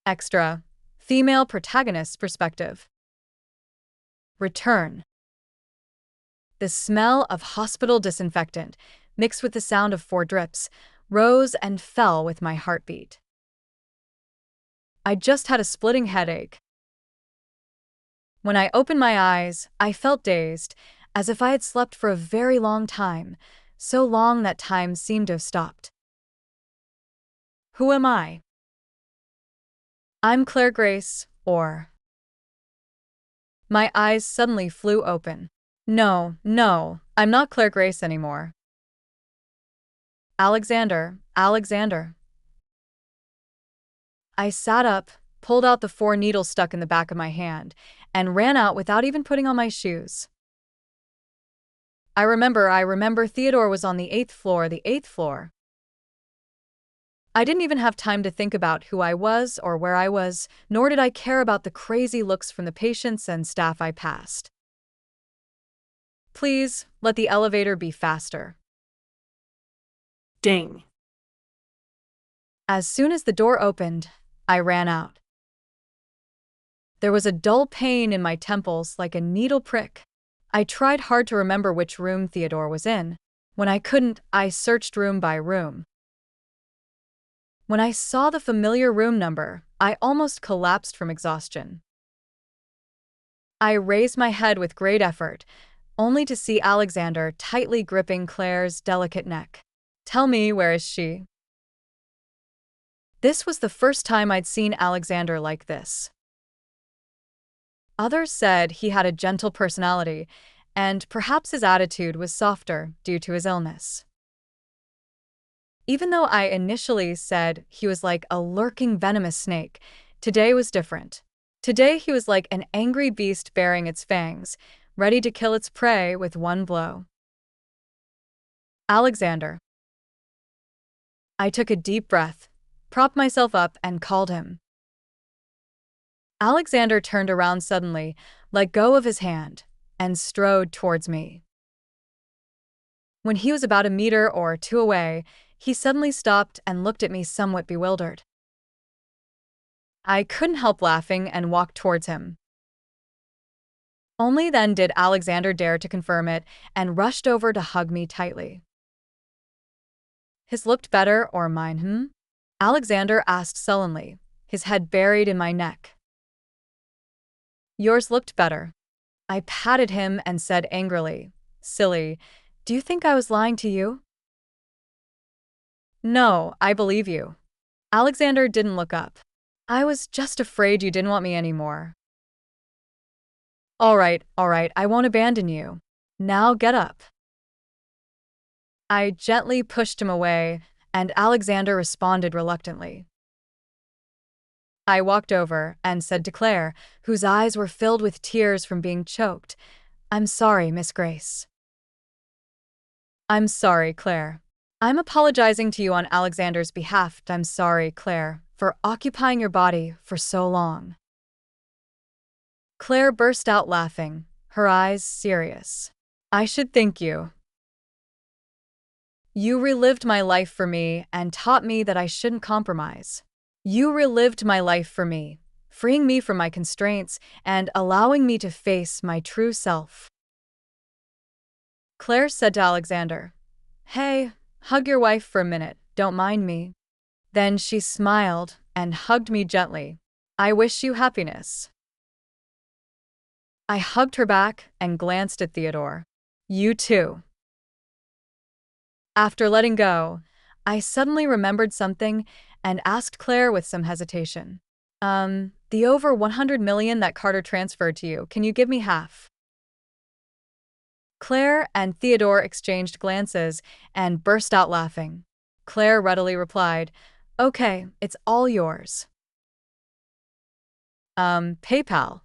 Extra. Female protagonist's perspective. Return. The smell of hospital disinfectant, mixed with the sound of 4 drips, rose and fell with my heartbeat. I just had a splitting headache. When I opened my eyes, I felt dazed, as if I had slept for a very long time, so long that time seemed to have stopped. Who am I? I'm Claire Grace, or... My eyes suddenly flew open. No, I'm not Claire Grace anymore. Alexander. I sat up, pulled out the 4 needles stuck in the back of my hand, and ran out without even putting on my shoes. I remember Theodore was on the 8th floor. I didn't even have time to think about who I was or where I was, nor did I care about the crazy looks from the patients and staff I passed. Please, let the elevator be faster. Ding. As soon as the door opened, I ran out. There was a dull pain in my temples like a needle prick. I tried hard to remember which room Theodore was in. When I couldn't, I searched room by room. When I saw the familiar room number, I almost collapsed from exhaustion. I raised my head with great effort, only to see Alexander tightly gripping Claire's delicate neck. Tell me, where is she? This was the first time I'd seen Alexander like this. Others said he had a gentle personality, and perhaps his attitude was softer due to his illness. Even though I initially said he was like a lurking venomous snake, today was different. Today he was like an angry beast baring its fangs, ready to kill its prey with one blow. Alexander. I took a deep breath, propped myself up, and called him. Alexander turned around suddenly, let go of his hand, and strode towards me. When he was about 1 meter or 2 away, he suddenly stopped and looked at me somewhat bewildered. I couldn't help laughing and walked towards him. Only then did Alexander dare to confirm it and rushed over to hug me tightly. His looked better, or mine, Alexander asked sullenly, his head buried in my neck. Yours looked better. I patted him and said angrily, Silly, do you think I was lying to you? No, I believe you. Alexander didn't look up. I was just afraid you didn't want me anymore. All right, I won't abandon you. Now get up. I gently pushed him away, and Alexander responded reluctantly. I walked over and said to Claire, whose eyes were filled with tears from being choked, I'm sorry, Miss Grace. I'm sorry, Claire. I'm apologizing to you on Alexander's behalf. I'm sorry, Claire, for occupying your body for so long. Claire burst out laughing, her eyes serious. I should thank you. You relived my life for me and taught me that I shouldn't compromise. You relived my life for me, freeing me from my constraints and allowing me to face my true self. Claire said to Alexander, Hey, hug your wife for a minute, don't mind me. Then she smiled and hugged me gently. I wish you happiness. I hugged her back and glanced at Theodore. You too. After letting go, I suddenly remembered something and asked Claire with some hesitation. The over 100 million that Carter transferred to you, can you give me half? Claire and Theodore exchanged glances and burst out laughing. Claire readily replied, Okay, it's all yours. PayPal.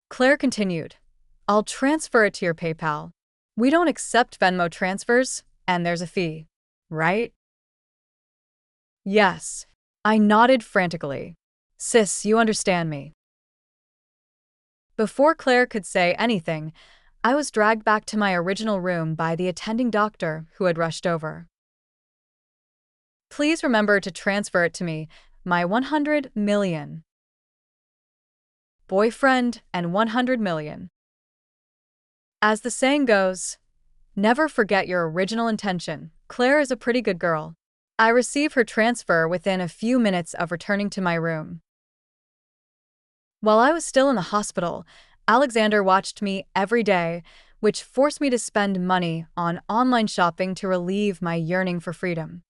Claire continued, I'll transfer it to your PayPal. We don't accept Venmo transfers, and there's a fee, right? Yes. I nodded frantically. Sis, you understand me. Before Claire could say anything, I was dragged back to my original room by the attending doctor who had rushed over. Please remember to transfer it to me. My 100 million. Boyfriend and 100 million. As the saying goes, never forget your original intention. Claire is a pretty good girl. I receive her transfer within a few minutes of returning to my room. While I was still in the hospital, Alexander watched me every day, which forced me to spend money on online shopping to relieve my yearning for freedom.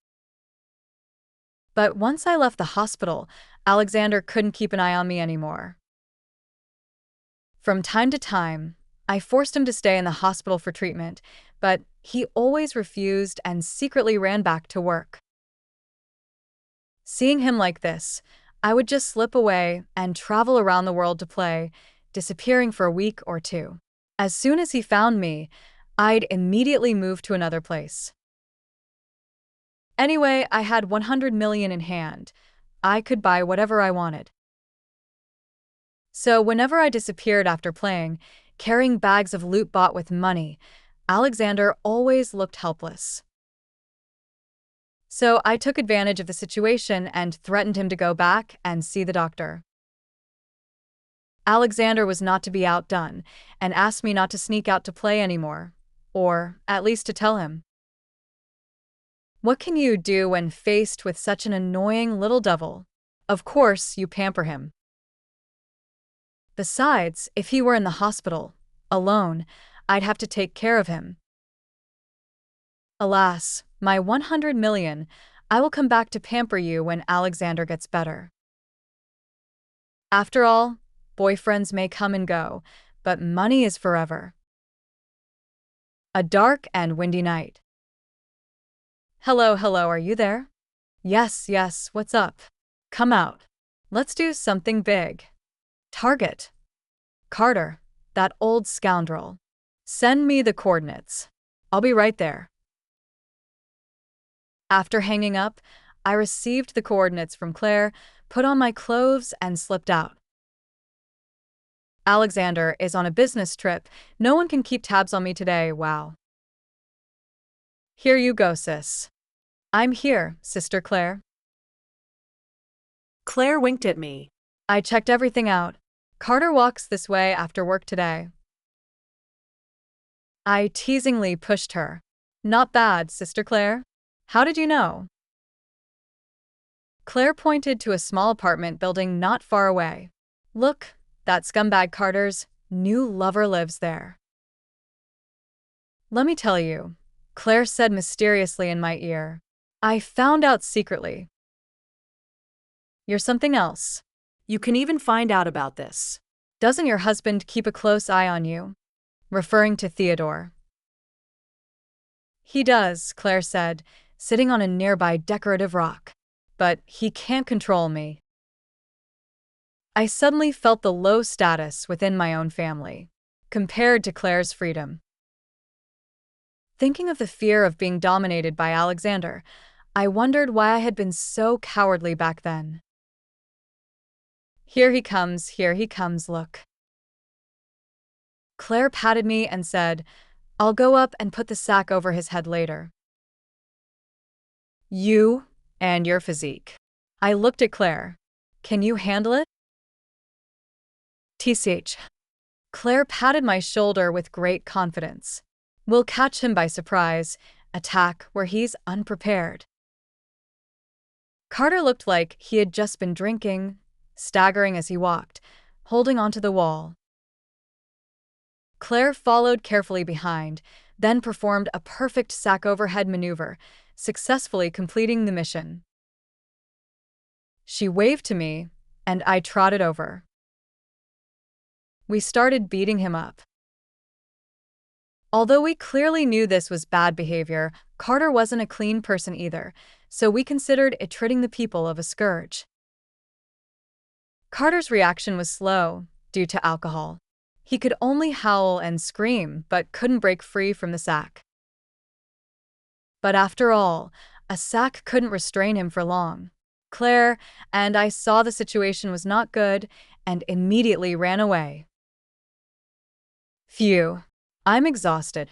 But once I left the hospital, Alexander couldn't keep an eye on me anymore. From time to time, I forced him to stay in the hospital for treatment, but he always refused and secretly ran back to work. Seeing him like this, I would just slip away and travel around the world to play, disappearing for a week or two. As soon as he found me, I'd immediately move to another place. Anyway, I had 100 million in hand. I could buy whatever I wanted. So whenever I disappeared after playing, carrying bags of loot bought with money, Alexander always looked helpless. So I took advantage of the situation and threatened him to go back and see the doctor. Alexander was not to be outdone and asked me not to sneak out to play anymore, or at least to tell him. What can you do when faced with such an annoying little devil? Of course, you pamper him. Besides, if he were in the hospital, alone, I'd have to take care of him. Alas, my 100 million, I will come back to pamper you when Alexander gets better. After all, boyfriends may come and go, but money is forever. A dark and windy night. Hello, are you there? Yes, what's up? Come out. Let's do something big. Target. Carter, that old scoundrel. Send me the coordinates. I'll be right there. After hanging up, I received the coordinates from Claire, put on my clothes, and slipped out. Alexander is on a business trip. No one can keep tabs on me today, wow. Here you go, sis. I'm here, Sister Claire. Claire winked at me. I checked everything out. Carter walks this way after work today. I teasingly pushed her. Not bad, Sister Claire. How did you know? Claire pointed to a small apartment building not far away. Look, that scumbag Carter's new lover lives there. Let me tell you, Claire said mysteriously in my ear. I found out secretly. You're something else. You can even find out about this. Doesn't your husband keep a close eye on you? Referring to Theodore. He does, Claire said, sitting on a nearby decorative rock. But he can't control me. I suddenly felt the low status within my own family, compared to Claire's freedom. Thinking of the fear of being dominated by Alexander, I wondered why I had been so cowardly back then. Here he comes, look. Claire patted me and said, I'll go up and put the sack over his head later. You and your physique. I looked at Claire. Can you handle it? TCH. Claire patted my shoulder with great confidence. We'll catch him by surprise, attack where he's unprepared. Carter looked like he had just been drinking, staggering as he walked, holding onto the wall. Claire followed carefully behind, then performed a perfect sack overhead maneuver, successfully completing the mission. She waved to me, and I trotted over. We started beating him up. Although we clearly knew this was bad behavior, Carter wasn't a clean person either, so we considered it treating the people of a scourge. Carter's reaction was slow, due to alcohol. He could only howl and scream, but couldn't break free from the sack. But after all, a sack couldn't restrain him for long. Claire and I saw the situation was not good and immediately ran away. Phew, I'm exhausted.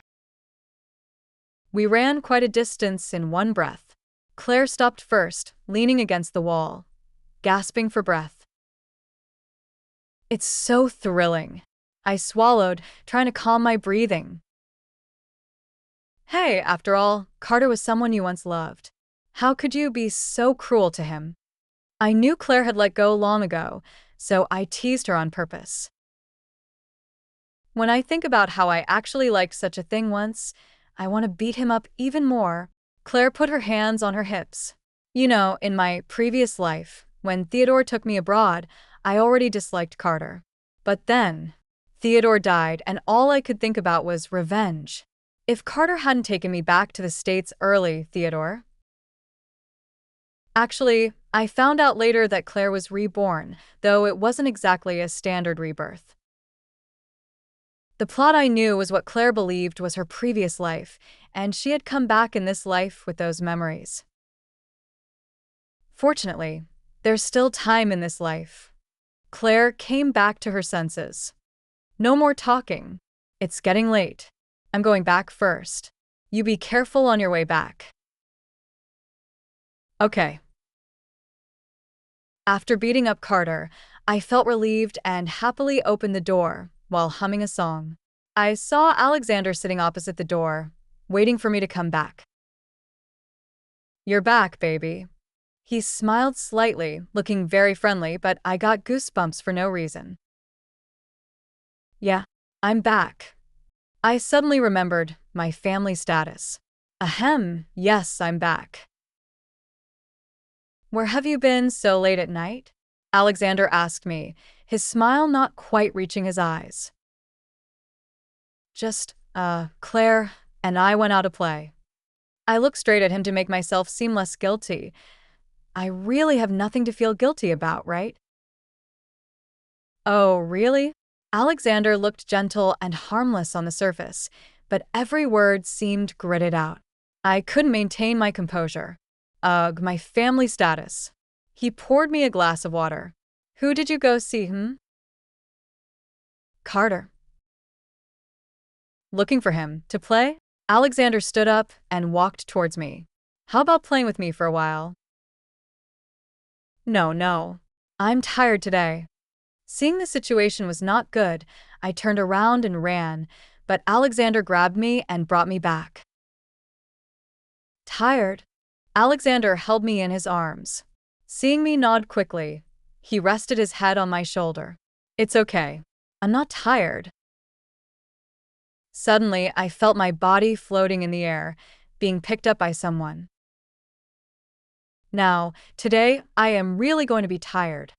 We ran quite a distance in one breath. Claire stopped first, leaning against the wall. gasping for breath. It's so thrilling. I swallowed, trying to calm my breathing. Hey, after all, Carter was someone you once loved. How could you be so cruel to him? I knew Claire had let go long ago, so I teased her on purpose. When I think about how I actually liked such a thing once, I want to beat him up even more. Claire put her hands on her hips. You know, in my previous life, when Theodore took me abroad, I already disliked Carter. But then, Theodore died, and all I could think about was revenge. If Carter hadn't taken me back to the States early, Theodore. Actually, I found out later that Claire was reborn, though it wasn't exactly a standard rebirth. The plot I knew was what Claire believed was her previous life, and she had come back in this life with those memories. Fortunately, there's still time in this life. Claire came back to her senses. No more talking. It's getting late. I'm going back first. You be careful on your way back. Okay. After beating up Carter, I felt relieved and happily opened the door while humming a song. I saw Alexander sitting opposite the door, waiting for me to come back. You're back, baby. He smiled slightly, looking very friendly, but I got goosebumps for no reason. Yeah, I'm back. I suddenly remembered my family status. Ahem, yes, I'm back. Where have you been so late at night? Alexander asked me, his smile not quite reaching his eyes. Just, Claire and I went out to play. I looked straight at him to make myself seem less guilty. I really have nothing to feel guilty about, right? Oh, really? Alexander looked gentle and harmless on the surface, but every word seemed gritted out. I couldn't maintain my composure. Ugh, my family status. He poured me a glass of water. Who did you go see, Carter. Looking for him to play? Alexander stood up and walked towards me. How about playing with me for a while? No. I'm tired today. Seeing the situation was not good, I turned around and ran, but Alexander grabbed me and brought me back. Tired? Alexander held me in his arms. Seeing me nod quickly, he rested his head on my shoulder. It's okay. I'm not tired. Suddenly, I felt my body floating in the air, being picked up by someone. Now, today, I am really going to be tired.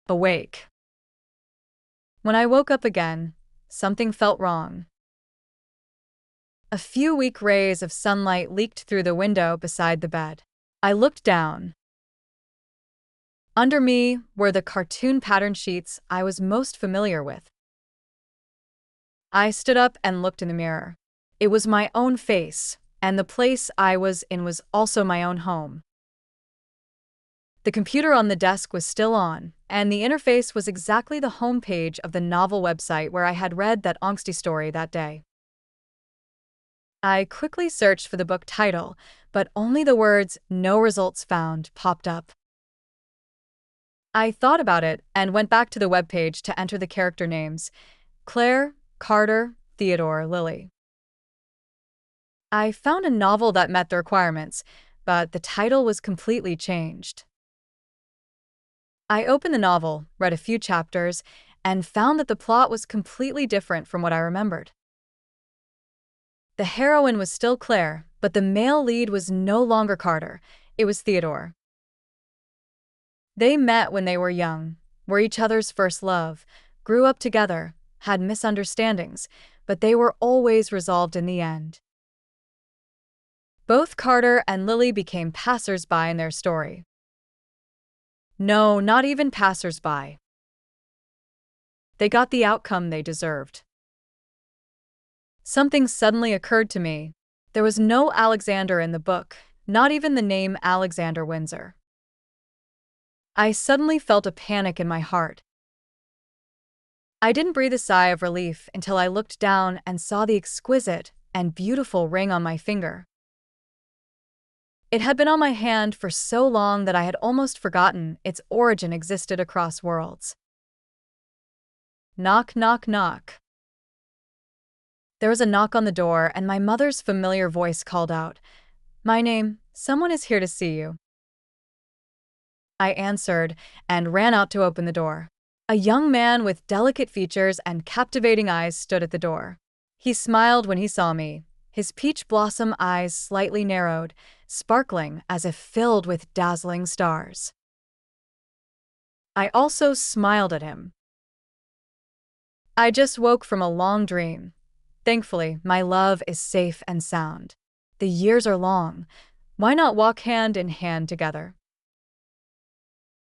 Awake. When I woke up again, something felt wrong. A few weak rays of sunlight leaked through the window beside the bed. I looked down. Under me were the cartoon pattern sheets I was most familiar with. I stood up and looked in the mirror. It was my own face, and the place I was in was also my own home. The computer on the desk was still on, and the interface was exactly the homepage of the novel website where I had read that angsty story that day. I quickly searched for the book title, but only the words "no results found" popped up. I thought about it and went back to the webpage to enter the character names: Claire, Carter, Theodore, Lily. I found a novel that met the requirements, but the title was completely changed. I opened the novel, read a few chapters, and found that the plot was completely different from what I remembered. The heroine was still Claire, but the male lead was no longer Carter. It was Theodore. They met when they were young, were each other's first love, grew up together, had misunderstandings, but they were always resolved in the end. Both Carter and Lily became passers-by in their story. No, not even passers-by. They got the outcome they deserved. Something suddenly occurred to me. There was no Alexander in the book, not even the name Alexander Windsor. I suddenly felt a panic in my heart. I didn't breathe a sigh of relief until I looked down and saw the exquisite and beautiful ring on my finger. It had been on my hand for so long that I had almost forgotten its origin existed across worlds. Knock, knock, knock. There was a knock on the door, and my mother's familiar voice called out, "My name, someone is here to see you." I answered and ran out to open the door. A young man with delicate features and captivating eyes stood at the door. He smiled when he saw me, his peach blossom eyes slightly narrowed, sparkling as if filled with dazzling stars. I also smiled at him. I just woke from a long dream. Thankfully, my love is safe and sound. The years are long. Why not walk hand in hand together?